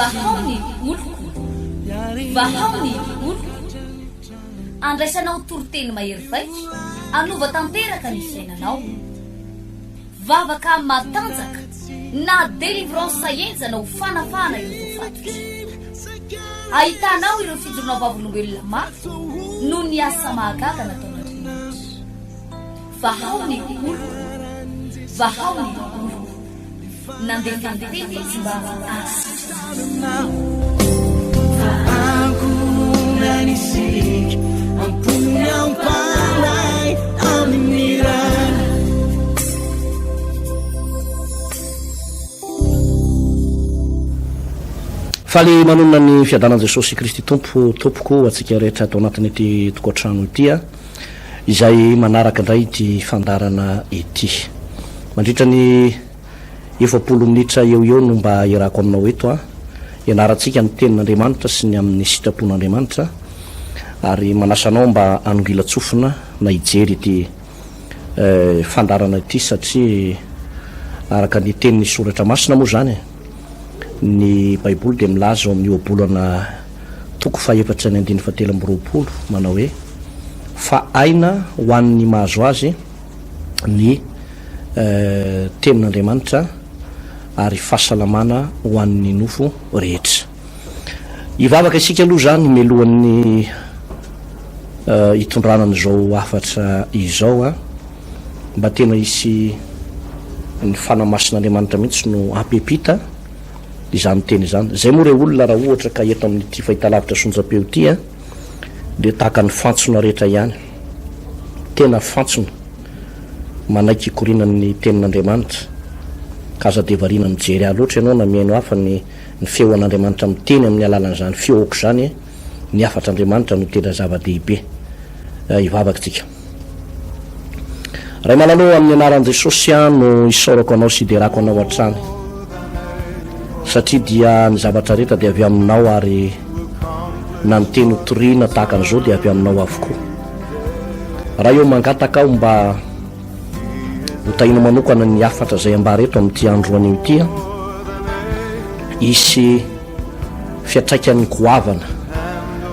vahaony oloko vahaony oloko andraisanao toroteny mahery vaitra anova tanteraka ny fiainanao vavaka matanjaka na délivrance saenjana ho fanafana ireo fatotra ahitanao ireo fijorona vavolombelona mafy no ny asa mahagaga nataon'Andriamanitra vahaony oloko vahaony oloko nandeha tanteny izy mba asitrana nanisik ampunyang palay aminiran faly manonona ny fiadanan Jesosy Kristy tompoko atsika rehetra atao anatin'ity tokantrano itya izay manaraka indray ity fandarana ity mandritra ny 70 minitra eo no mba irako aminao eto ianarantsika ny tenin'Andriamanitra sy ny amin'ny sitrapon'Andriamanitra ary manasanao mba anongilatsofina na ijery ity fandarana ity satria araka ny tenin'ny soratra masina moa zany ny baiboly dia milaza ao amin'ny obolana toko faefatra ny 17 manao hoe fa aina ho an'ny mahazo azy ny tenin'Andriamanitra ary fahasalamana ho an'ny nofo rehetra ivavaka isika aloha zany melohan'ny hitondranan'izao afatra izao mba tena isy ny fanamasin'Andriamanitra mihitsy no ampepita izany teny izany zay moa re olona raha ohatra ka eto amin'ity fahitalavitra sonjapeo ity dia tahaka ny fantsona rehetra ihany tena fantsona manaiky ikorinan'ny tenin'Andriamanitra kaza de varina mijery loatra ianao na miaino hafa ny feon'Andriamanitra miteny amin'ny alalan'izany feoko zany ny afatr'Andriamanitra no tena zava-dehibe ivavaka tsika raha malanao amin'ny anaran'i Jesosy no isaorako anao sy derako anao hatrany satria dia ny zavatra rehetra dia avy aminao ary na ny teny hotoriana tahaka an'izao dia avy aminao avokoa raha eo mangataka aho mba hotahina manokana ny afatra zay ambara eto amin'ity andro anio ity isy fiatraikan'ny goavana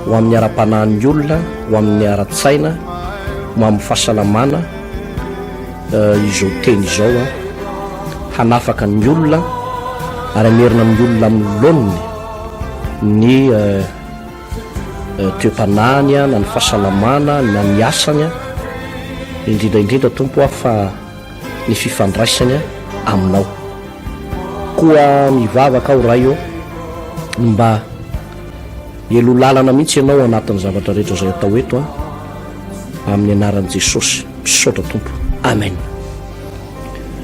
ho amin'ny ara-panahin'ny olona ho amin'ny ara-tsaina ho amin'ny fahasalamana izao teny izao hanafaka ny olona ary amerina amin'ny olona amin'ny loniny ny toe-panahiny na ny fahasalamana na ny asany indrindraindrindra tompo fa ny fifandraisany aminao koa mivavaka aho raha io mba elo lalana mihitsy ianao anatin'ny zavatra rehetra zay atao eto amin'ny anaran'i Jesosy misaotra tompo amen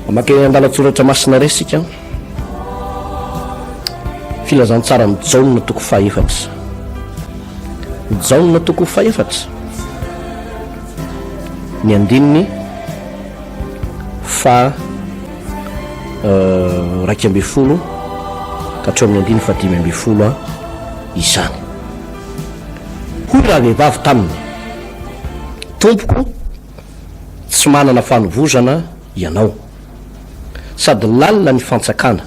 mamaky andalatsoratra masina resika filazantsara ny Jaona toko faefatra Jaona toko faefatra ny andininy fa 12 ka hatreo amin'ny andiny fa 15 izany hoy raha vehivavy taminy tompoko tsy manana fanovozana ianao sady lalina ny fantsakana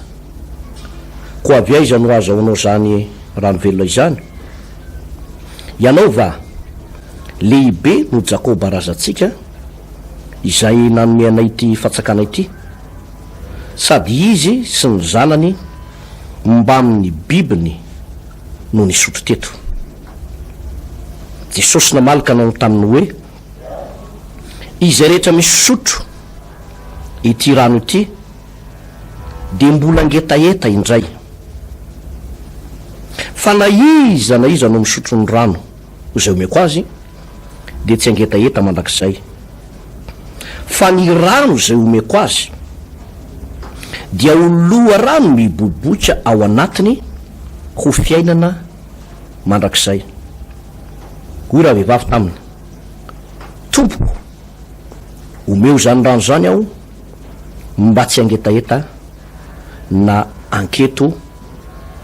ko avy aiza no azahoanao zany rano velona izany ianao va lehibe no Jakoba razantsika izay nanome anay ity fatsakana ity sady izy sy ny zanany mba amin'ny bibiny no nisotro teto Jesosy namalaka nanao taminy hoe izay rehetra misotro ity rano ity dia mbola ngetaeta indray fa na iza no misotro ny rano izay omeko azy dia tsy angetaeta mandrakizay fa ny rano zay omeko azy dia oloa rano miboboka ao anatiny ho fiainana mandrakizay hoy raha vehivavy taminy tompoko omeo zany rano zany aho mba tsy angetaeta na anketo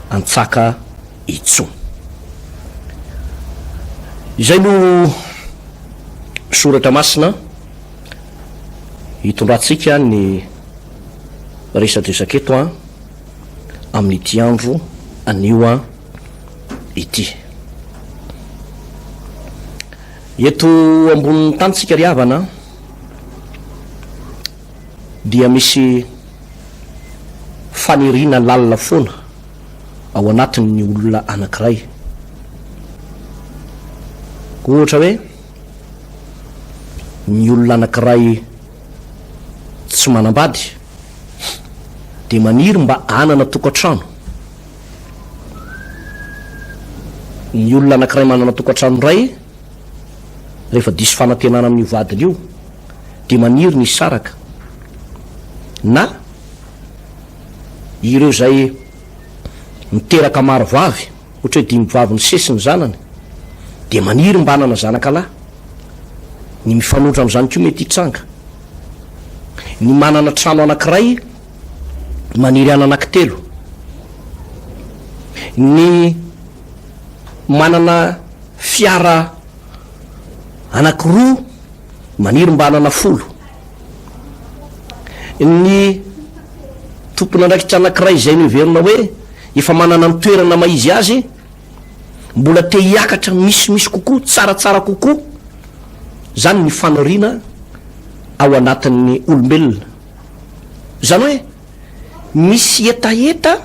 antsaka itso izay no soratra masina hitondratsika ny resadresaka eto amin'ity andro anio ity. Eto ambonin'ny tanyntsika ry havana dia misy fanirina lalina foana ao anatin'ny olona anankiray. Ohatra hoe ny olona anankiray tsy manambady de maniry mba anana tokantrano. Ny olona anankiray manana tokantrano ray rehefa diso fanantenana amin'io vadiny io de maniry ny saraka, na ireo zay miteraka maro vavy ohatra hoe 5 vavy ny sesiny zanany de maniry mba anana zanakalahy. Ny mifanotra am'izany ko mety hitranga. Ny manana trano anankiray maniry ana anankitelo. Ny manana fiara anankiroa maniry mba anana 10. Ny tompona andraikitra anankiray izay noverina hoe efa manana ny toerana maizy azy, mbola te hiakatra misimisy kokoa, tsaratsara kokoa, zany ny fanoriana ao anatin'ny olombelona. Zany hoe misy etaeta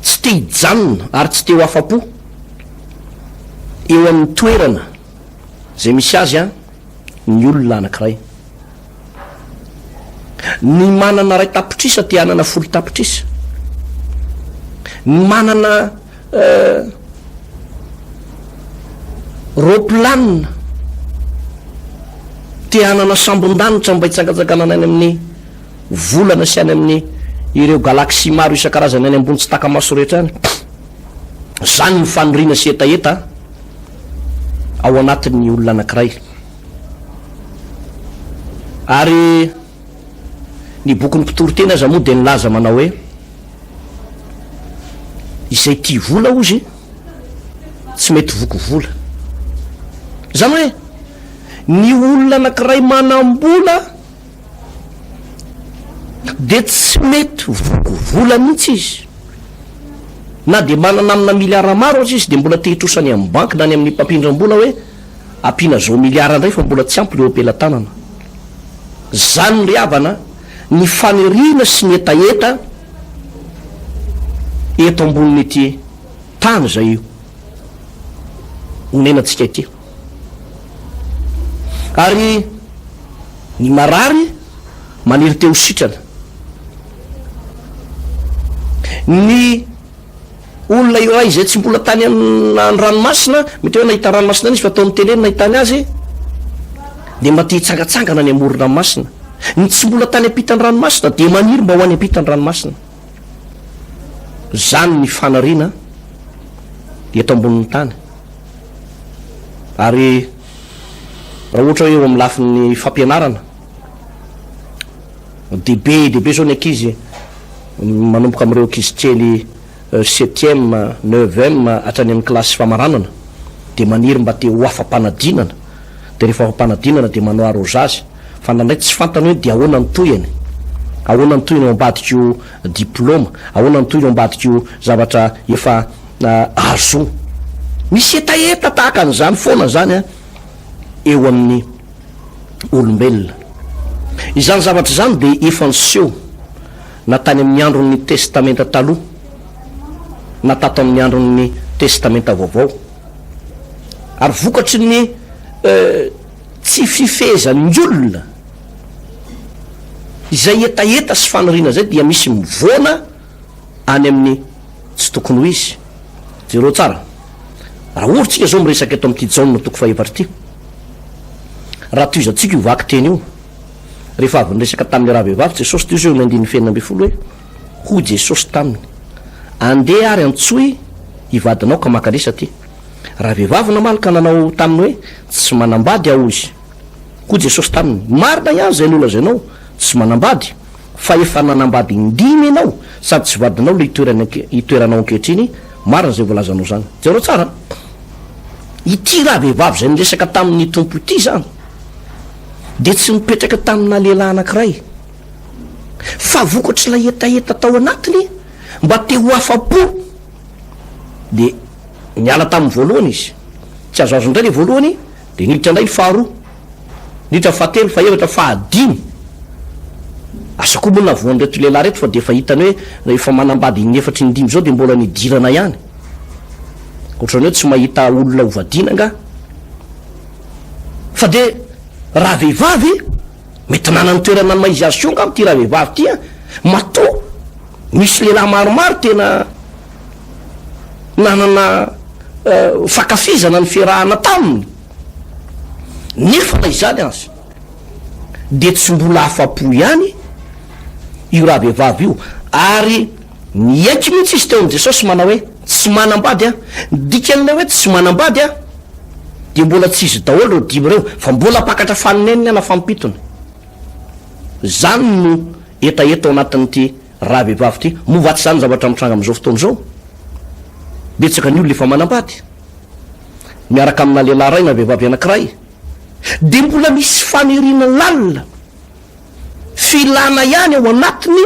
tsy te hijanona ary tsy te ho afa-po eo amin'ny toerana zay misy azy ny olona anankiray. Ny manana ray tapitrisa te hanana 10 tapitrisa. Ny manana roplanina te hanana sambon-danitra mba hitsangatsangana any amin'ny volana sy any amin'ny ireo galaxie maro isan-karazany any ambony tsy taka-maso rehetra any. Zany ny fanoriana sy etaeta ao anatin'ny olona anankiray. Ary ny bokin'ny mpitorotena aza moa de nilaza manao hoe izay tia vola ozy tsy mety vokovola. Zany hoe ny olona anankiray manam-bola de tsy mety vokovola mihitsy izy. Na de manana amina miliara maro azy izy de mbola te hitrosany amin'ny banky na ny amin'ny mpampindram-bola hoe ampiana zao miliara indray fa mbola tsy ampy leo ampelantanana. Zany ry havana ny faniriana sy ny etaeta eto ambonin'ity tany zay onenantsika ity. Ary ny marary maniry teo sitrana. Ny olona iray izay tsy mbola tany amin'ny ranomasina, mety hoe nahita ranomasina izy fa atao amin'ny tele nahitany azy de mba te hitsangatsangana ny amoron-ranomasina. Ny tsy mbola tany ampitany ranomasina de maniry mba ho any ampitany ranomasina. Zany ny fanariana eto ambonin'ny tany. Ary raha ohatra hoe eo amin'ny lafin'ny fampianarana dehibe zao ny ankizy manomboka amin'ireo ankizy kely 7e 9e hatrany amin'ny kilasy famaranana de maniry mba te ho afam-panadinana. De rehefa afam-panadinana de manao arrosazy fa nandray tsy fantany hoe de ahoana ny toyany, ahoana ny toyany ambadik'io diplôma, ahoana ny toyany ambadik'io zavatra efa azo. Misy etaeta tahaka an'izany foana zany eo amin'ny olombelona. Izany zavatra zany de efa niseho na tany amin'ny andron'ny testamenta taloha na tato amin'ny andron'ny testamenta vaovao. Ary vokatry ny tsy fifehezan'ny olona izay etaeta sy faniriana zay dia misy mivoana any amin'ny tsy tokony ho izy. Zero tsara. Raha ohatsika zao miresaka eto amin'ity jaona toko fahefatry ty, raha toizantsika io vaky teny io rehefa avy niresaka tamin'ny raha vehivavy Jesosy teo zao 9:40 hoe hoy Jesosy taminy, andeha ary antsoy ivadinao ka makalesa ty. Raha vehivavy namalika nanao taminy hoe tsy manambady aho izy. Hoy Jesosy taminy, marina ihany zay nolazainao, tsy manambady fa efa nanambady indimy ianao sady tsy vadinao le itoeranao ankehitriny, marina zay volazanao zany. Zero tsara. Ity raha vehivavy zay niresaka tamin'ny tompo ity zany de tsy mipetraka tamina lehilahy anankiray fa vokatry la etaeta tao anatiny mba te ho afa-po de niala tamin'ny voalohany izy tsy azo azo indray le voalohany de niditra indray faharoa niditra fahatelo faefatra fahadimy asa koa moa navoany reto lehilahy reto fa de efa hitany hoe rehefa manambady inefatra indimy zao de mbola nidirana ihany ohatrany hoe tsy mahita olona hovadiana nga fa de raha vehivavy mety nanany toerana ny maizy azy sio nga ty raha vehivavy ty a mato misy lehilahy maromaro tena nanana fakafizana ny fiarahana taminy nefa na izany azy de tsy mbola afa-po ihany io raha vehivavy io ary niaiky mihitsy izy teo am' Jesosy manao hoe tsy manambady a dikan'ilay hoe tsy manambady a de mbola tsy izy daholo reo dimy reo fa mbola pakatra fanineniny ana fampitony zany no etaeta ao anatin'ity raha vehivavy ty movaty zany zavatra mitranga am'izao fotoana zao betsaka ny olo efa manambady miaraka amina lehilahy ray na vehivavy anankiray de mbola misy fanirina lalina filana ihany ao anatiny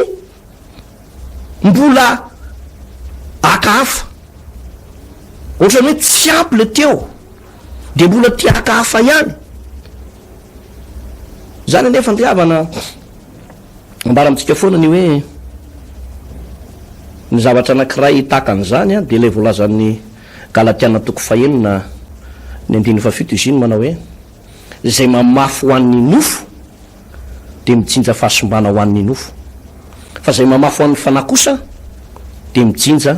mbola akahafa ohatrany hoe tsy ampy le teo de mbola ty akahafa ihany zany anefa ndiavana ambara amitsika foana ny hoe ny zavatra anankiray tahaka an'izany a de ilay voalazan'ny Galatiana toko fahenina ny 17 izy iny manao hoe zay mamafy ho an'ny nofo de mijinja fahasombana ho an'ny nofo fa zay mamafy ho an'ny fanahy kosa de mijinja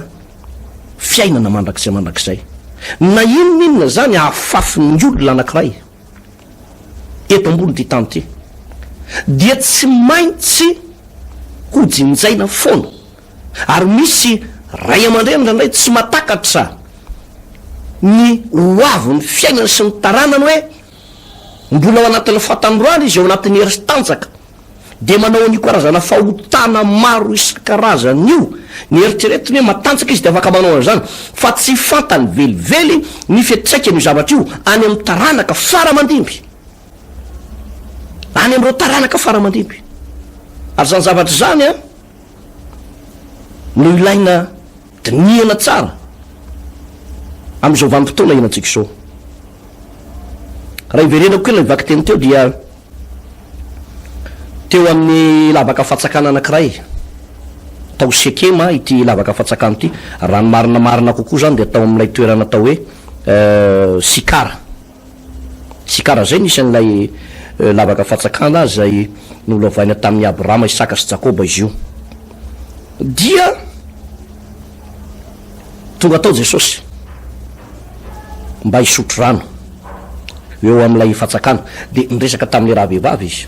fiainana mandrakizay mandrakizay na inona zany ahafafin'ny olona anankiray eto ambony ty tany ty dia tsy maintsy hojinjaina foana ary misy ray aman-dreny ndraindray tsy matakatra ny hoavy ny fiainana sy ny taranany hoe mbola ao anatin'ny fatandroany izy ao anatin'ny heritanjaka de manao an'io karazana fahotana maro isan-karazany io ny eritreretiny hoe matanjaka izy de afaka manao an'izany fa tsy fantany velively ny fiatraikany io zavatra io any amin'ny taranaka faramandimby any am'ireo taranaka faramandimby ary zany zavatra zany a no ilaina diniana tsara am'izao vanim-potoana ianantsika zao raha iverenako koa ilay vaky teny teo dia teo amin'ny lavaka fatsakana anankiray tao sekema ity lavaka fatsakana ity raha ny marina kokoa zany de atao amin'ilay toerana atao hoe sikara zay nisan'ilay lavaka fatsakana zay nolovaina tamin'ny Abrahama, Isaka sy Jakoba izy io dia tonga tao Jesosy mba hisotro rano eo amin'ilay fatsakana de niresaka tamin'ny raha vehivavy izy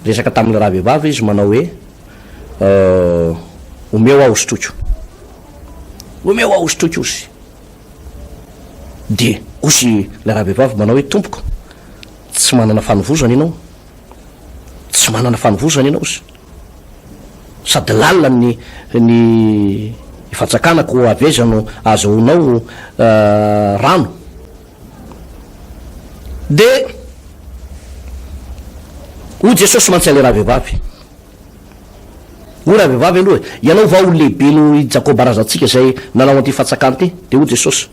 resaka tamin'ny raha vehivavy izy manao hoe omeo aho sotrotro omeo aho sotrotro ozy de ozy le raha vehivavy manao hoe tompoko tsy manana fanovozana ianao tsy manana fanovozana ianao ozy sady lalina ny fatsakanako avezano azahoanao rano de o Jesosy mantsy le raha vehivavy o raha vehivavy aloha ianao va olo lehibe no Jakoba razantsika zay nanao an'ity fatsakana ty de o Jesosy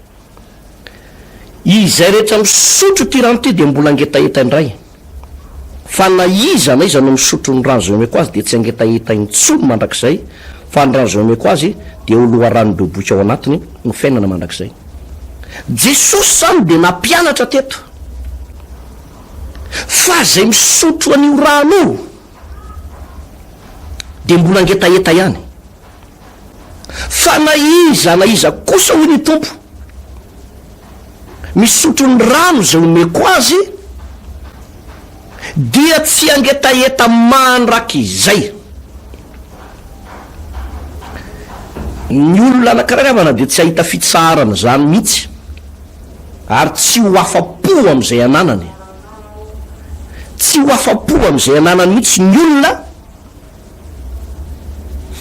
izay rehetra misotro ty rano ty de mbola angetaeta indray fa na iza no misotro ny rano zay omeko azy de tsy angetaeta intsony mandrakizay fa ny rano zay omeko azy de oloha rano beboka ao anatiny ny fiainana mandrakizay Jesosy zany de nampianatra teto fa zay misotro an'io rano de mbola angetaeta ihany fa na iza kosa hoy ny tompo misotro ny rano zay omeko azy dia tsy angetaeta mandraky izay ny olona anankiray de tsy ahita fitsarana zany mihitsy ary tsy ho afa-po am'izay ananany tsy ho afa-po am'izay ananany mihitsy ny olona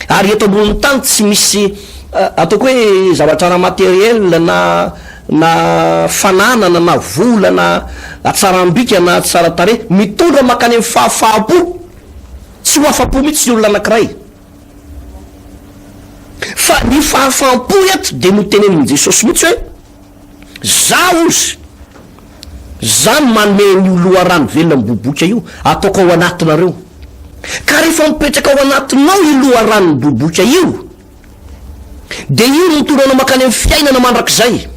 ary eto amboniny tany tsy misy ataoko hoe zavatra na materiel na fananana na vola na atsarambika na tsara tare mitondra makany amin'ny fahafahapo tsy ho afa-po mihitsy ny olona anankiray fa ny fahafampo eto de no teneniny Jesosy mihitsy hoe za ozy zany manome ny loharano velona miboboka io ataoko ao anatinareo ka rehefa mipetraka ao anatinao i loharano miboboka io de io no toranao makany amin'ny fiainana mandrakizay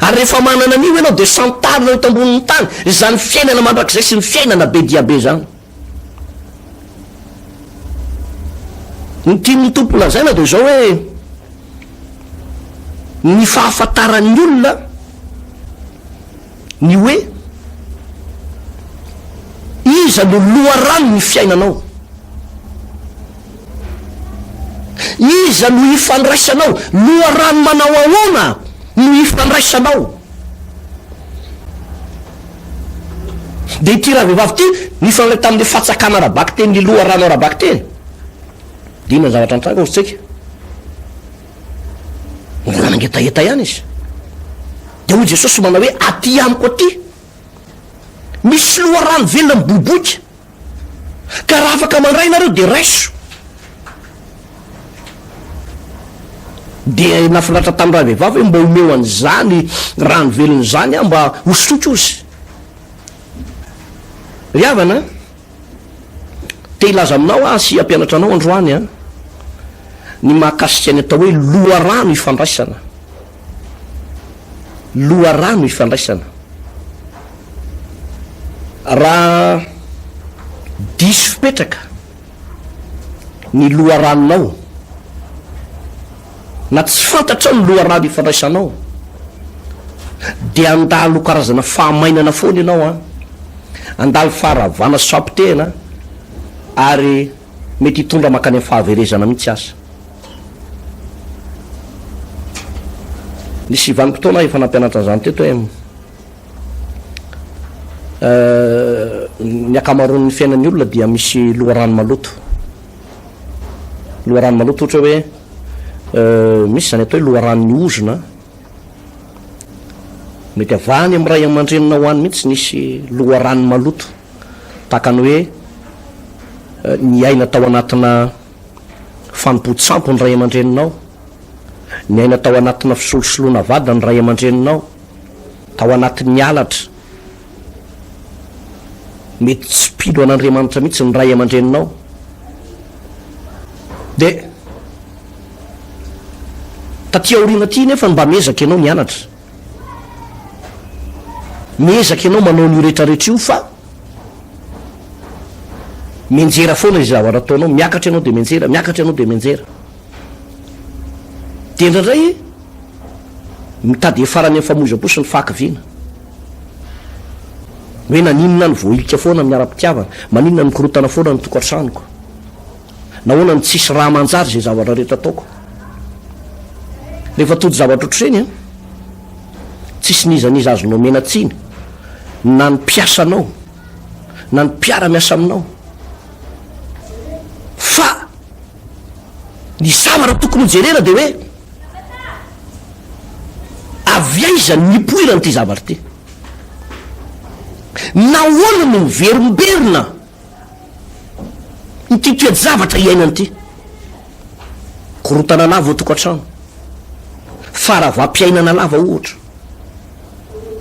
ary rehefa manana an'io ianao de santarina eto ambonin'ny tany zany fiainana mandrakizay sy ny fiainana be diabe zany ny tian'ny tompo lazaina de zao hoe ny fahafantaran'ny olona ny hoe iza no loharano ny fiainanao, iza no ifandraisanao, loharano manao ahoana no ifandraisanao. De ity raha vehivavy ty nifandray tamin'le fatsakana arabaky teny, ny loharano arabaky teny dina zavatra antranga ozy tsika mbola nangetaheta ihany izy. De hoy Jesosy manao hoe aty amiko aty misy loharano velona miboboka ka raha afaka mandray nareo de raiso. De nafinaritra tamin'ny raha vehivavy hoe mba omeo an'izany rano velona zany a mba hosotro ozy. Ry havana te hilaza aminao sy hampianatra anao androany a ny mahakasika ny atao hoe loharano ifandraisana, loharano ifandraisana. Raha diso fipetraka ny loharanonao na tsy fantatrao ny loharano ifandraisanao de andalo karazana fahamainana foana ianao a, andalo faharavana sapitena ary mety hitondra makany amin'ny fahaverezana mihitsy asa. Nisy vanim-potoana efa nampianatra zany teto hoe ny akamaroan'ny fiainan'ny olona dia misy loharano maloto. Loharano maloto ohatra hoe misy zany atao hoe loharanony ozona, mety avany amin'ny ray aman-drenina ho any mihitsy nisy loharano maloto tahaka ny hoe ny aina tao anatina fanompo-tsampo ny ray aman-dreninao, ny aina tao anatina fisolosoloana vada ny ray aman-dreninao, tao anatin'ny alatra mety tsy pilo an'Andriamanitra mihitsy ny ray aman-dreninao. De taty aoriana ty nefa mba miezaka ianao mianatra, miezaka ianao manao ny rehetrarehetra io fa menjera foana izy zavatra ataonao, miakatra ianao de menjera, miakatra ianao de menjera. De indraindray mitady farany amin'ny famoiza-po sy ny fahakiviana hoe naninona ny voahilika foana miara-pitiavana, maninona ny korotana foana ny tokantranoko, nahoana ny tsisy raha manjary zay zavatra rehetra ataoko. Rehefa tody zavatra ohatr'ireny a tsisy nizaniza azonao menatsiny na ny mpiasanao na ny mpiara-miasa aminao, fa ny zavatra tokony hojerena de hoe avy aiza ny nipoirany ty zavatra ty, nahoana no miverimberina ity toety zavatra iainany ty. Korotana lava tokantrano, faravampiainana lava ohatra,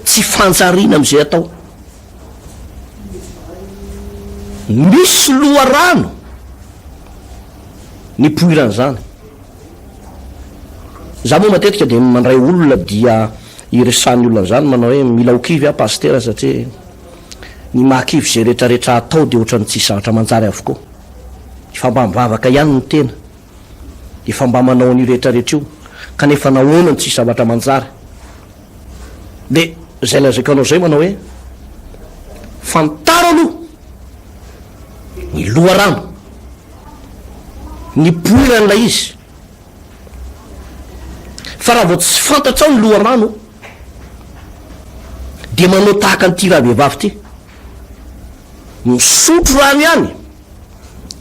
tsy fanjariana am'izay atao. Misy loharano nipoirany zany. Za moa matetika de mandray olona dia iresan'ny olona zany manao hoe mila okivy a pastera satria ny mahakivy zay rehetrarehetra atao de ohatrany tsy zavatra manjary avokoa, efa mba mivavaka ihany ny tena, efa mba manao ny rehetrarehetra io kanefa nahoana ny tsy zavatra manjary. De zay lazaka anao zay manao hoe fantaro aloha ny loharano ny poiran'ilay izy, fa raha vao tsy fantatrao ny loharano de manao tahaka nyty raha vehivavy ty, misotro rano ihany,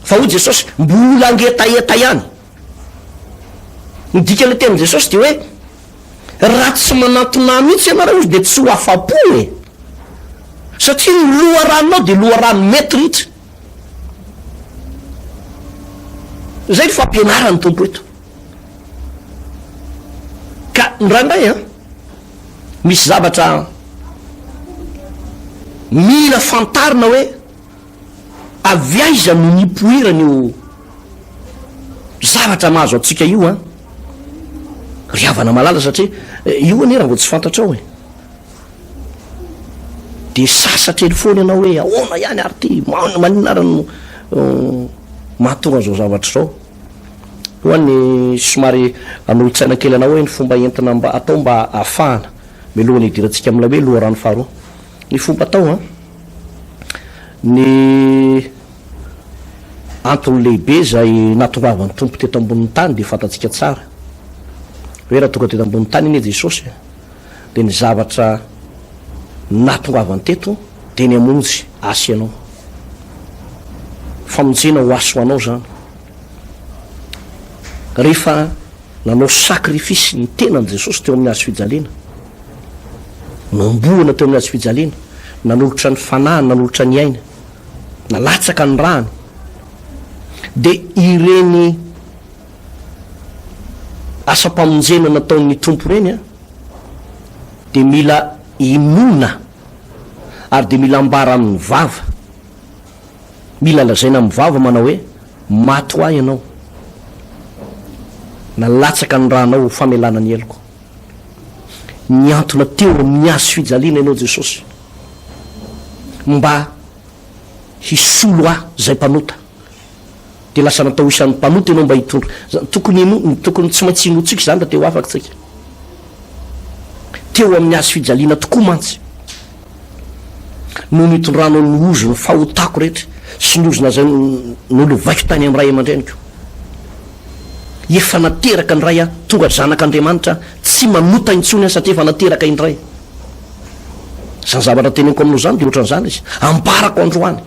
fa hoy Jesosy mbola angetaeta ihany. Midika le teny Jesosy de hoe raha tsy manantona mihitsy ianareo izy de tsy ho afa-po e, satria ny loharanonao de loharano mety ritra. Zay ny fampianarany tompo eto, ndrandray a misy zavatra mila fantarina hoe avy aiza no nipoirana io zavatra mahazo atsika io a ry havana malala satria io ane raha mbo tsy fantatrao de sasatra ely foana ianao hoe ahoana ihany ary ty maninarano mahatonga an'izao zavatra zao hoany somary anolotsaina kely anao hoe ny fomba entina mba atao mba ahafahana milohany idirantsika amila hoe loha rano faharoa ny fomba atao ny antony lehibe zay natongavany tompo teto ambonin'ny tany de fantatsika tsara hoe raha tonga teto ambonin'ny tany iny e Jesosy de ny zavatra natongavany teto de ny amonjy asy anao famonjena ho aso anao zany rehefa nanao sakrifisy ny tenany Jesosy teo amin'ny hazo fijaliana nomboana teo amin'ny hazo fijaliana nanolotra ny fanahiny nanolotra ny aina nalatsaka ny rany de ireny asa-pamonjena nataon'ny tompo reny de mila inona ary de mila ambara amin'ny vava mila lazaina amin'ny vava manao hoe mato ahy ianao nalatsaka ny ranao famelana ny eloko niantona teo amin'ny hazo fijaliana ianao Jesosy mba hisolo ah zay mpanota de lasa natao isan'ny mpanota ianao mba hitondra tokony tsy maintsy inotsika zany da teo afaky tsika teo amin'ny hazo fijaliana tokoa mantsy no mitondranao ny ozo ny fahotako rehetra sy ny ozona zay nolo vaiko tany amin'ny ray aman-dreniko efa nateraka ny ray a tonga zanak'Andriamanitra tsy manota intsony satria efa nateraka indray zany zavatra teneniko aminao zany de ohatran'izany izy ambarako androany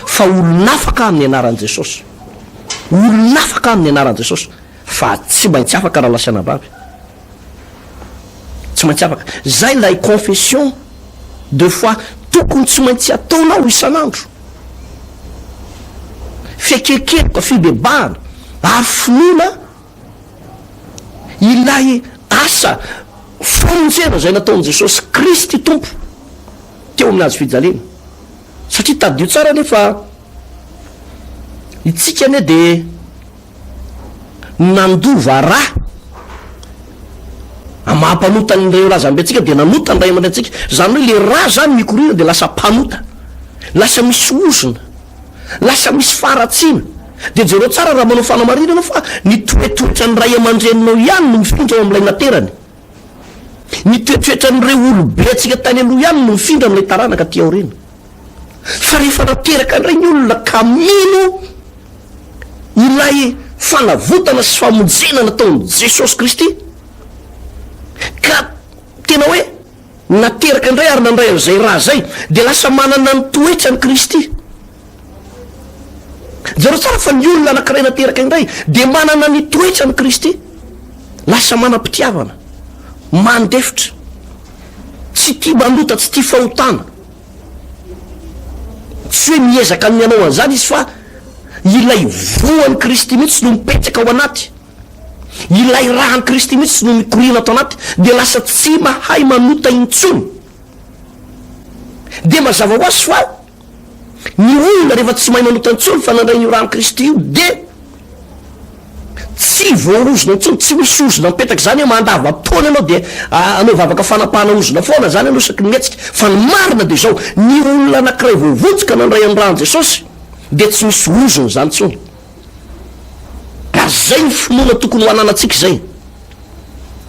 fa olonafaka amin'ny anaran'i Jesosy olonafaka amin'ny anaran'i Jesosy fa tsy maintsy afaka raha lasa anabavy tsy maintsy afaka zay lay confession de foi tokony tsy maintsy ataonao isan'andro fekekeloka fibebahana ary finoana ilay asa famonjena zay nataon'i Jesosy Kristy tompo teo amin'ny hazo fijaliana satria tadio tsara nefa itsika ane de nandova raha amahampanota nyreo razambentsika de nanota ny ray aman-drentsika zany hoe le raha zany mikorina de lasa mpanota lasa misy ozona lasa misy faratsiana de jereo tsara raha manao fanamarinana fa nitoetoetra ny ray aman-dreninao ihany no mifindra ao am'ilay naterany nitoetoetra n'ireo olobe atsika tany aloha ihany no mifindra am'ilay taranaka ty aorina fa rehefa nateraka n'ray ny olona ka mino ilay fanavotana sy famonjena nataon'i Jesosy Kristy ka tena hoe nateraka indray ary nandray zay raha zay de lasa manana ny toetra ny Kristy zareo tsara fa ny olona anankiray nateraka indray de manana ny toetra ny Kristy lasa manam-pitiavana mandefitra tsy tia manota tsy tia fahotana tsy hoe miezaka amin'ny anao an'izany izy fa ilay voan'ny Kristy mihitsy no mipetraka ao anaty ilay rahan'ny Kristy mihitsy no mikorina atao anaty de lasa tsy mahay manota intsony de mazava ho azy fa ny olona rehefa tsy mahay manota intsony fa nandray io rahan'ny Kristy io de tsy voarozona intsony tsy misy ozona mipetraka zany hoe mandava-poana ianao de anao vavaka fanapahana ozona foana zany ianao saky mihetsika fa ny marina de zao ny olona anankiray voavotsika nandray amin'ny rahan'i Jesosy de tsy misy ozona zany intsony ka zay ny finoana tokony ho ananatsika zay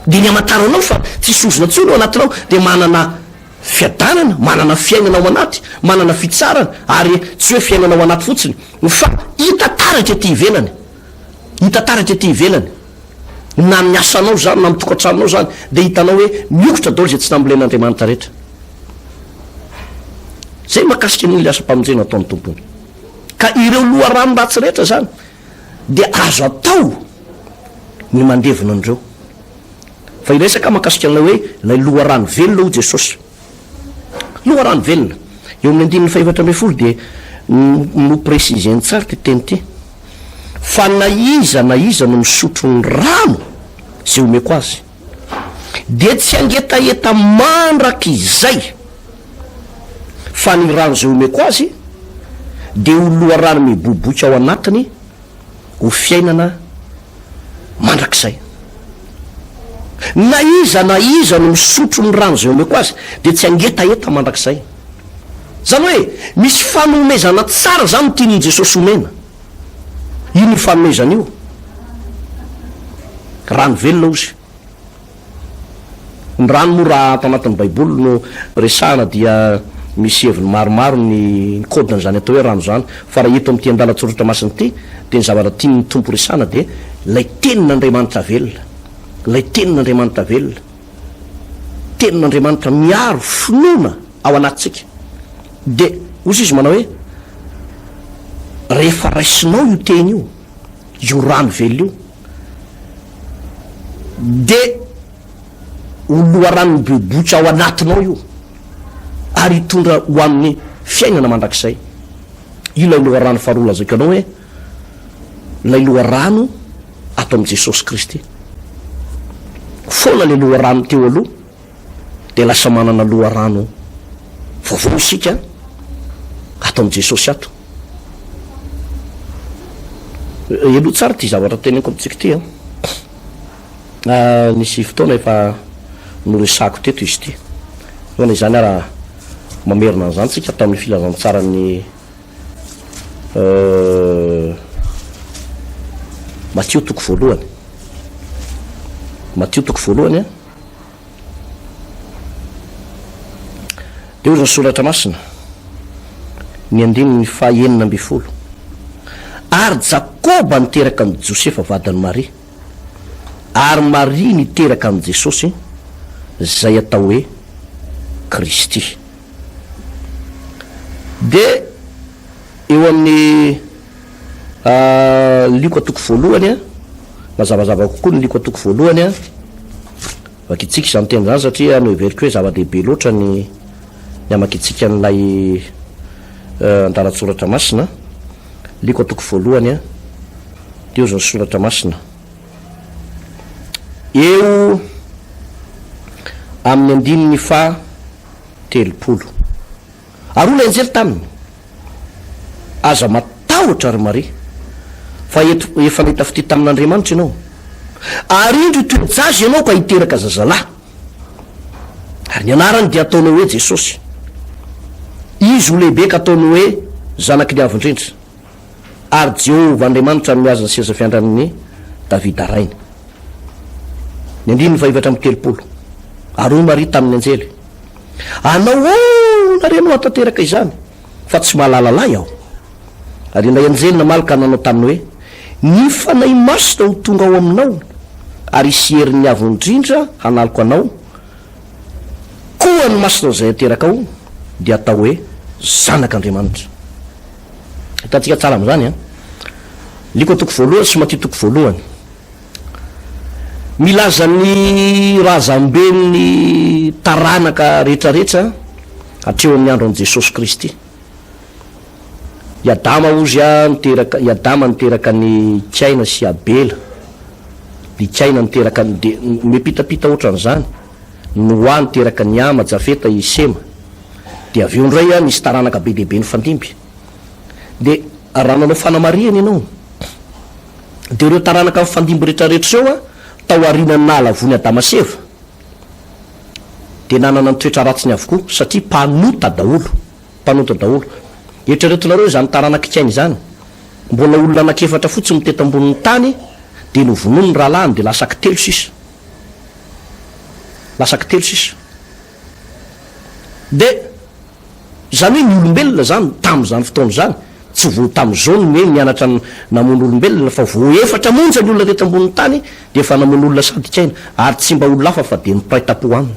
de ny amataranao fa tsisy ozona intsony ao anatinao de manana fiadanana manana fiainanao anaty manana fitsarana ary tsy hoe fiainanao anaty fotsiny fa hita taratra ety ivelany hita taratra ety ivelany na amin'ny asanao zany na amin'ny tokantranonao zany de hitanao hoe miokotra daholo zay tsy nambolen'Andriamanitra rehetra zay mahakasika n'iny le asa-pamonjena ataon'ny tompony ka ireo loharano ratsy rehetra zany de azo atao ny mandevona andreo fa iresaka mahakasika an'ilay hoe lay loharano velona ho Jesosy loharano velona eo amin'ny 5:4 de no préciseny tsara ty teny ty fa na iza no misotro ny rano zay omeko azy de tsy angetaeta mandraky izay fa ny rano zay omeko azy de ho loha rano miboboka ao anatiny ho fiainana mandrakizay. Na iza no misotro ny rano zay omeko azy de tsy angetaeta mandrakizay. Zany hoe misy fanomezana tsara zany tiany Jesosy omena. Ino fanomezana io? Rano velona ozy. Ny rano moa raha ato anatin'ny baiboly no resahana dia misy heviny maromaro ny kodin'izany atao hoe rano zany, fa raha eto amin'ity andala-tsoratra masina ity de ny zavatra tiany tompo resahana de lay tenin'Andriamanitra velona, lay tenin'Andriamanitra velona, tenin'Andriamanitra miaro finoana ao anatsika. De ozy izy manao hoe rehefa raisinao io teny io rano velona io de oloa rano mibobotra ao anatinao io ary hitondra ho amin'ny fiainana mandrakizay. Io lay loha rano faharoa lazako anao hoe lay loha rano ato amin'i Jesosy Kristy. Foana le loha rano teo aloha de lasa manana loha rano vaovao isika ato amin'i Jesosy ato. Elo tsara ty zavatra teneniko amintsika ty nisy fotoana efa noresako teto izy ty oana izany raha mamerina an'izany tsika tamin'ny filazantsara ny Matthieu toko voalohany, Matthieu toko voalohany de ozy ny soratra masina ny 9:12 ary Jakoba niteraka amin'ny Josefa vadiny Maria ary Maria niteraka amin'ny Jesosy zay atao hoe Kristy. De eo amin'ny liko atoko voalohany mazavazava kokoa ny liko atoko voalohany vakitsika izany teny zany satria no heveriko hoe zava-dehibe loatra ny amakitsika n'lay andalatsoratra masina. Liko atoko voalohany de ozy ny soratra masina eo amin'ny 9:30 ary ola enjely taminy aza matahotra ary Maria fa efa nahita fity tamin'Andriamanitra ianao ary indro toejazy ianao ka hiteraka zazalahy ary ny anarany dia ataonao hoe Jesosy. Izy ho lehibe ka ataonao hoe zanaky ny avindrindra ary Jehovah Andriamanitra no miaza ny seza fiandran'ny Davida rainy. Ny 9:30 ary hoy Maria tamin'ny anjely anao narenao atateraka izany fa tsy mahalalalahy aho. Ary ilay anjely namalaka nanao taminy hoe ny fanahy masina ho tonga ao aminao ary isy herin'ny avindrindra hanaliko anao koa ny masina zay ateraka ao dia atao hoe zanak'Andriamanitra. Hitantsika tsara amin'izany liko toko voalohany sy Matthieu toko voalohany milaza ny razamben'ny taranaka rehetrarehetra hatreo amin'ny andro an'i Jesosy Kristy. Iadama ozy Iadama niteraka ny Kaina sy Abela, ny Kaina niteraka de mipitapita ohatran'izany, Noa niteraka ny Ama, Jafeta, Isema. De avy eo ndray nisy taranaka be dehibe ny fandimby. De raha nanao fanamariana ianao de ireo taranaka fandimby rehetrarehetra eo tao arinany nahalavony Adamaseva de nanana ny toetra ratsiny avokoa satria mpanota daholo. Eritreretinareo zany taranaka Kaina zany mbola olona anakefatra fotsiny miteta ambonin'ny tany de novonono ny rahalahiny de lasaky telo sisa. De zany hoe ny olombelona zany tamin'izany fotoana zany tsy vo tamin'izao ny mianatra namono olombelona fa vo efatra monja ny olona teta ambonin'ny tany de efa namono olona sady Kaina ary tsy mba olona hafa fa de ny paitapo aminy.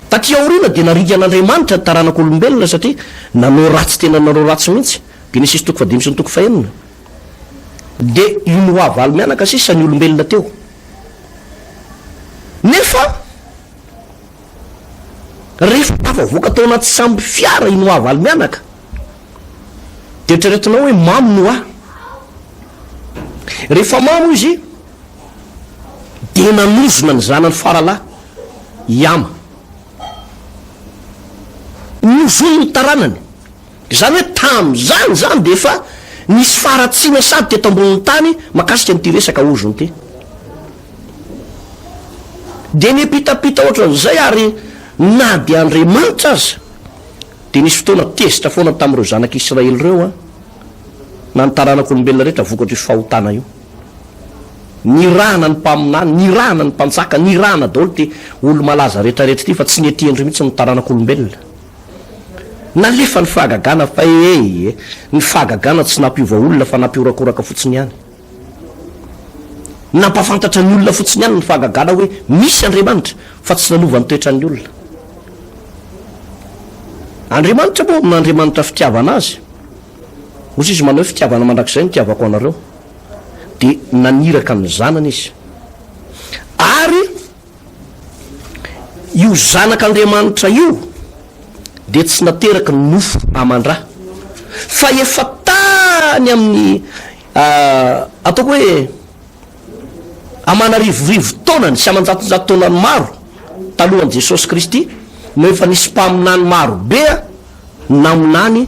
Taty aoriana de narika an'Andriamanitra taranak'olombelona satria nanao ratsy tena nanao ratsy mihitsy. Genesis toko 5 sy toko 9. De io Noa valy mianaka sisa ny olombelona teo. Nefa rehefa tafavoaka tao anaty samby fiara i Noa valy mianaka de eritreretinao hoe mamy Noa. Rehefa mamo izy de nanozona ny zanany faralahy iama nozony ny taranany zany hoe tam'zany zany de efa nisy faratsiana sady teto ambonin'ny tany makasika nyty resaka ozony ty de nipitapita ohatran'izay ary na de Andriamanitra aza de nisy fotoana tezitra foana tamin'ireo zanak'Israely reo a na ny taranak'olombelona rehetra vokatry io fahotana io nirahana ny mpaminany nirahana ny mpanjaka nirahana daholo ty olo malaza rehetrarehetra ty fa tsy netihindry mihitsy ny taranak'olombelona nalefa ny fahagagana fa ny fahagagana tsy nampiova olona fa nampiorakoraka fotsiny ihany nampafantatra ny olona fotsiny ihany ny fahagagana hoe misy Andriamanitra fa tsy nanova ny toetran'ny olona Andriamanitra moa n'Andriamanitra fitiavana azy ozy izy manao hoe fitiavana mandrakizay ny tiavako anareo de naniraka ny zanany izy ary io zanak'Andriamanitra io de tsy nateraka ny nofo amandra fa efa tany amin'ny ataoko hoe amanarivorivo taonany sy amanjatojato taonany maro talohan'i Jesosy Kristy no efa nisy mpaminany maro bea naminany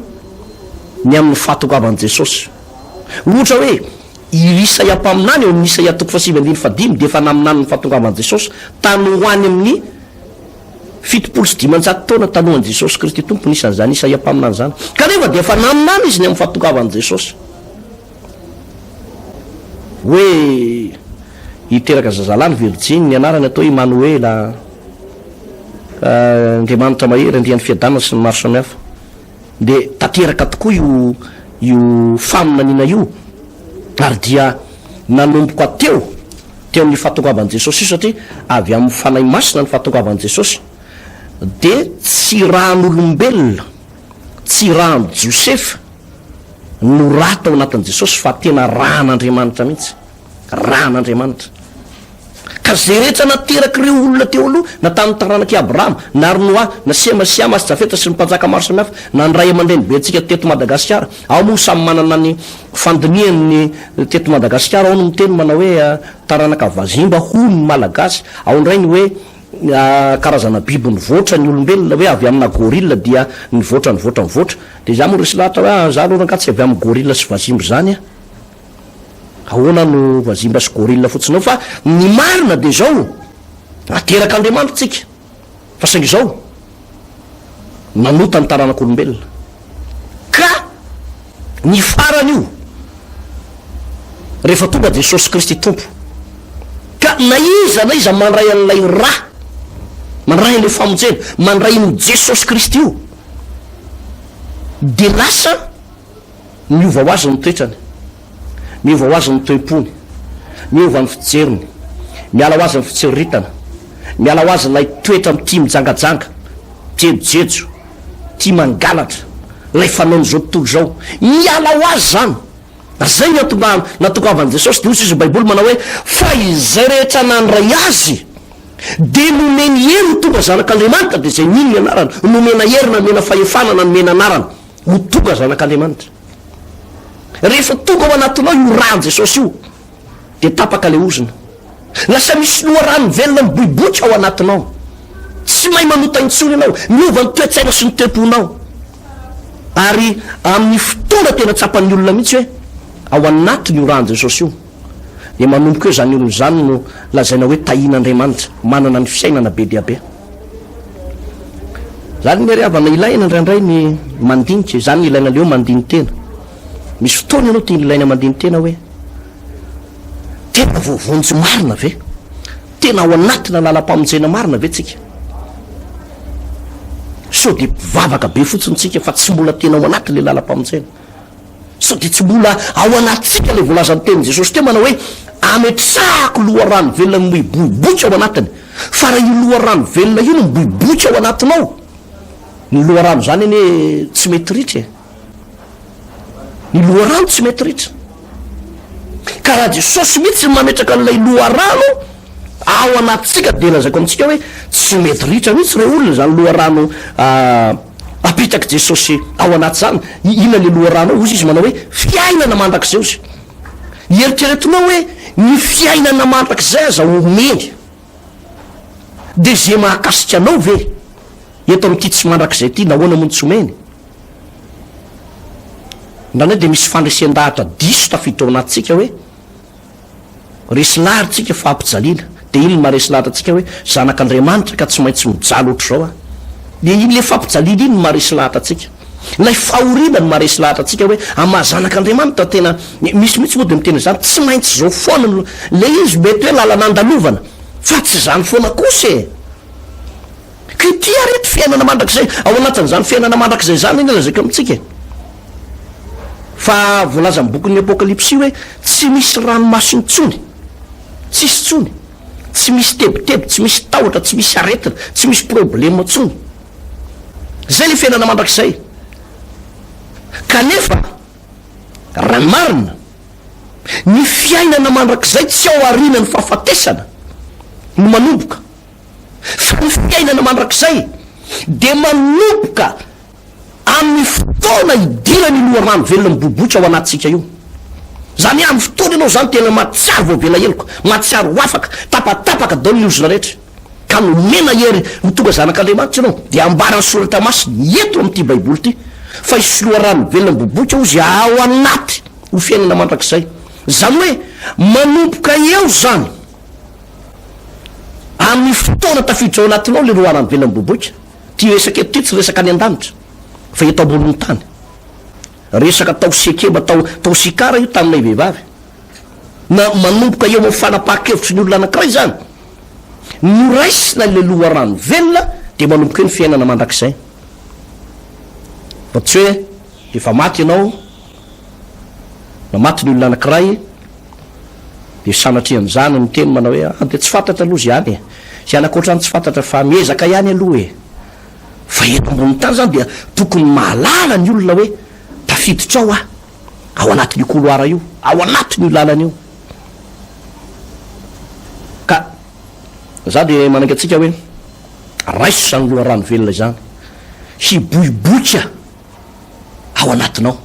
ny amin'ny fahatokavan'i Jesosy ohatra hoe Isaia mpaminany eo amin'ny Isaia 5:5 de efa naminany ny fahatokavan'i Jesosy tany hoany amin'ny 700 taona talohan'i Jesosy Kristy tompo nisan'izany Isaia mpaminany zany kanefa de efa naminany izy ny amin'ny fahatokavan'i Jesosy hoe hiteraka zazalahy ny Virginy ny anarany atao Emmanuela Andriamanitra mahery andrian'ny fiadanana sy ny maro samihafa de tateraka tokoa io faminaniana io ary dia nanomboka teo ny fahatokavan'i Jesosy io satria avy amin'ny fanahy masina ny fahatokavan'i Jesosy de tsy rahan'olombelona tsy rahan'i Josefa no raha tao anatin'i Jesosy fa tena rahan'Andriamanitra mihitsy rahan'Andriamanitra ka zay rehetra nateraky ireo olona teo aloha na tamin'ny taranaky Abrahama na Noa na Sema sy Ama sy Jafeta sy ny mpanjaka maro samihafa na ny ray aman-dreny be antsika teto Madagasikara ao moa samy manana ny fandiniany teto Madagasikara ao no miteny manao hoe taranaka vazimba hono ny malagasy ao ndray ny hoe karazana biby nivoatra ny olombelona hoe avy amina gorilla dia nivoatra de za moa resy lahatra hoe za aloha rangatsy avy amin'ny gorilla sy vazimba zany ahoana no vazimba sy gorilla fotsiny ao fa ny marina de zao ateraka Andriamanitra tsika fa saingy zao nanota ny taranak'olombelona ka ny farany io rehefa tonga Jesosy Kristy tompo ka na iza mandray an'ilay raha mandray an'ilay famonjena mandray ny Jesosy Kristy io de lasa miova ho azy ny toetrany miova ho azy ny toepony miova ny fijeriny miala ho azy ny fitseritana miala ho azy lay toetra tia mijangajanga jejojejo tia mangalatra lay fanaony zao tontolo zao miala ho azy zany zay natokovan'i Jesosy de ozy izy baiboly manao hoe fa izay rehetra nandray azy de nomeny hery ho tonga zanak'Andriamanitra de zay nino ny anarany nomena hery na nomena fahefana na nomena anarany ho tonga zanak'Andriamanitra rehefa tonga ao anatinao io rahan'i Jesosy io de tapaka le ozina lasa misy loharano velona miboibotra ao anatinao tsy mahay manota intsony ianao miova ny toetsaina sy ny toeponao ary amin'ny fotoana tena tsapan'ny olona mihitsy hoe ao anatiny io rahan'i Jesosy io de manomboka eo zany olony zany no lazaina hoe tahin'Andriamanitra manana ny fiainana be dia be zany ny riavana ilaina indraindray ny mandinika zany ilaina leo mandiny tena misy fotoana ianao tia ilaina mandiny tena hoe tena voavonjy marina ve tena ao anatina lalam-pamonjena marina ve tsika so de vavaka be fotsiny tsika fa tsy mbola tena ao anaty le lalam-pamonjena so de tsy mbola ao anatsika le volazan'ny tenin' Jesosy teo manao hoe ametrahako loharano velona miboiboitra ao anatiny fa raha io loharano velona io no miboiboitra ao anatinao ny loharano zany eny tsy mety ritra ny loharano tsy mety ritra ka raha Jesosy mihitsy mametraka an'ilay loharano ao anatsika de lazako amitsika hoe tsy mety ritra mihitsy re olona zany loharano apitaka Jesosy ao anaty zany ina le loharano ozy izy manao hoe fiainana mandrakizay ozy ieritreretinao hoe ny fiainana mandrak'izay aza omeny de zay mahakasika anao ve eto am'ty tsy mandrak'izay ty nahoana mony tsy omeny ndrany hoe de misy fandresen-dahatra diso tafiditra ao anatytsika hoe resy lahritsika fa ampijaliana de iny maharesy lahatra atsika hoe zanak'Andriamanitra ka tsy maintsy mijaly ohatr' zao a de iny le fampijaliana iny maharesy lahatra atsika lay fahorina ny maharesy lahatra atsika hoe amahazanak'Andriamanitra tena misy mihitsy moa de mitena zany tsy maintsy zao foana le izy mety hoe lalan'andalovana fa tsy zany foana kosa e kritia rety fiainana mandrak'izay ao anatin'zany fiainana mandrak'izay zany iny lazako amitsika fa voalaza ny bokin'ny apokalipsy hoe tsy misy ranomasiny tsony tsisy tsony tsy misy tebiteby tsy misy tahotra tsy misy aretina tsy misy problema tsony zay le fiainana mandrak'izay kanefa raha marina ny fiainana mandrak'izay tsy ao arina ny fahafatesana no manomboka fa ny fiainana mandrak'izay de manomboka amin'ny fotoana idirany loharano velona mibobotra ao anatsika io zany amin'ny fotoana ianao zany tena mahatsiaro voavela eloko mahatsiaro afaka tapatapaka dao ny ozona rehetra ka nomena hery mitonga zanak'Andriamanitra ianao de ambarany soratra masiny eto am'ty baiboly ty fa isy loharano velona mibobotra ozy ao anaty ho fiainana mandrak'izay zany hoe manomboka eo zany amin'ny fotoana tafiditra ao anatinao le loharano velona mibobotra ty resaka eto ty tsy resaka any an-danitra fa eto amboniny tany resaka tao sekeba tao sikara io taminay vehivavy na manomboka eo amin'ny fanapaha-kevitry ny olona anankiray zany noraisina le loharano velona de manomboka eo ny fiainana mandrak'izay fa tsy hoe efa maty ianao na maty ny olona anankiray de sanatrian'zany miteny manao hoe de tsy fantatra aloha zany e sy anakoatrany tsy fantatra fa miezaka ihany aloha e fa eto ambony tany zany dia tokony mahalala ny olona hoe tafiditra ao ao anatin'io koloara io ao anatin'io lalana io ka za de mananga atsika hoe raiso zany loharano velona zany hiboiboika ao anatinao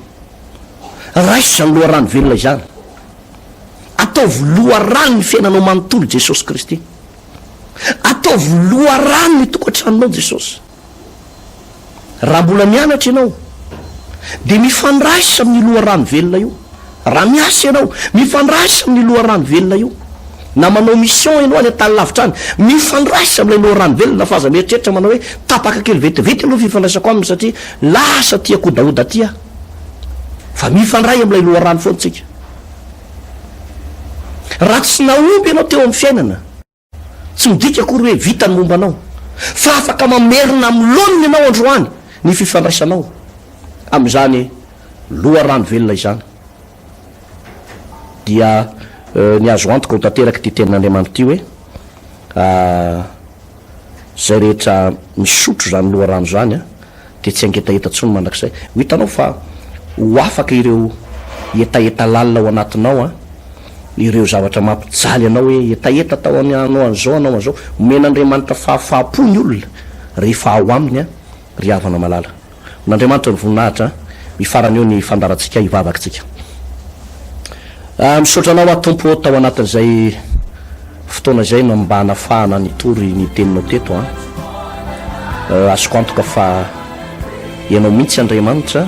raiso zany loharano velona zany ataovy loharano ny fiainanao manontolo Jesosy Kristy ataovy loharano ny tokantranonao Jesosy raha mbola mianatra ianao de mifandraisa amin'ny loharano velona io raha miasa ianao mifandraisa amin'ny loharano velona io na manao mission ianao any an-tany lavitra any mifandraisa amin'ilay loharano velona fa aza mieritreritra manao hoe tapaka kely vetivety aloha fifandraisako aminy satria lasa tiako daoda tia fa mifandray amin'ilay loharano foana tsika raha tsy naomby ianao teo amin'ny fiainana tsy midika akory hoe vita ny momba anao fa afaka mamerina am'loniny ianao androany ny fifandraisanao am'izany loharano velona izany dia ny azo antoka ho tanteraky ty tenin'Andriamanitra ty hoe zay rehetra misotro zany loharano zany a de tsy angetaeta tsony mandrak'izay ho hitanao fa ho afaka ireo etaeta lalina ao anatinao a ireo zavatra mampijaly anao hoe etaeta tao anao an'izao anao an'izao omen'Andriamanitra fahafahapo ny olona rehefa ao aminy a ry havana malala n'Andriamanitra ny voninahitra mifarany eo ny fandarantsika hivavakytsika misaotranao a tompo tao anatin'izay fotoana zay no mba hanafahana nitory ny teninao teto a azoko antoka fa ianao mihitsy Andriamanitra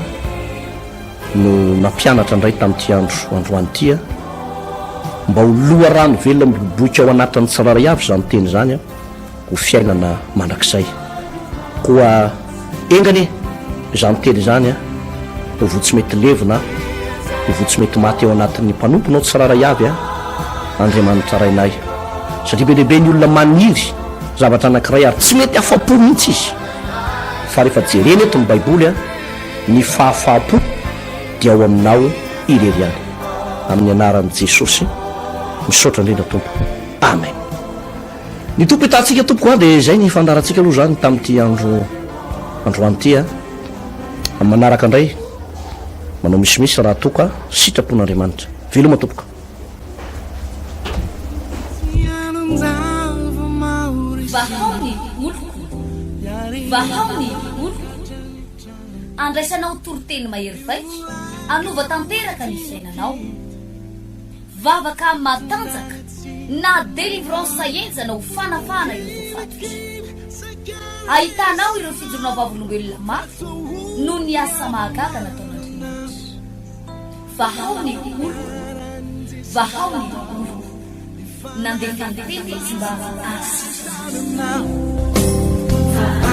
no nampianatra indray tamin'ity androany tia mba ho loharano velona miboboika ao anatin'ny tsiraray avy zany teny zany a ho fiainana mandrak'izay koa engany zany teny zany a ho votsy mety levina ho votsy mety maty ao anatin'ny mpanomponao tsiraray avy a Andriamanitra rainay satria be lehibe ny olona maniry zavatra anankiray ary tsy mety afapo mihitsy izy fa rehefa jereny eto ny baiboly a ny fahafahapo dia ao aminao irery any amin'ny anaran'i Jesosy misaotra indrindra tompo amen ny tompo hitantsika tompoko a de zay ny fandarantsika aloha zany tamin'ity androany ty a manaraka indray manao misimisy raha toka sitrapon'Andriamanitra veloma tompoka vahaony oloko vahaony oloko andraisanao toroteny mahery vaitra anova tanteraka ny fiainanao vavaka matanjaka na délivrance saenjana ho fanafana ireo fatotra ahitanao ireo fijorona vavolombelona mafy no ny asa mahagaga nataon'andriamanitra vahao ny olo nandefandeha izy mba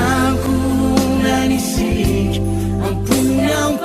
Aku nanisik, ampun yang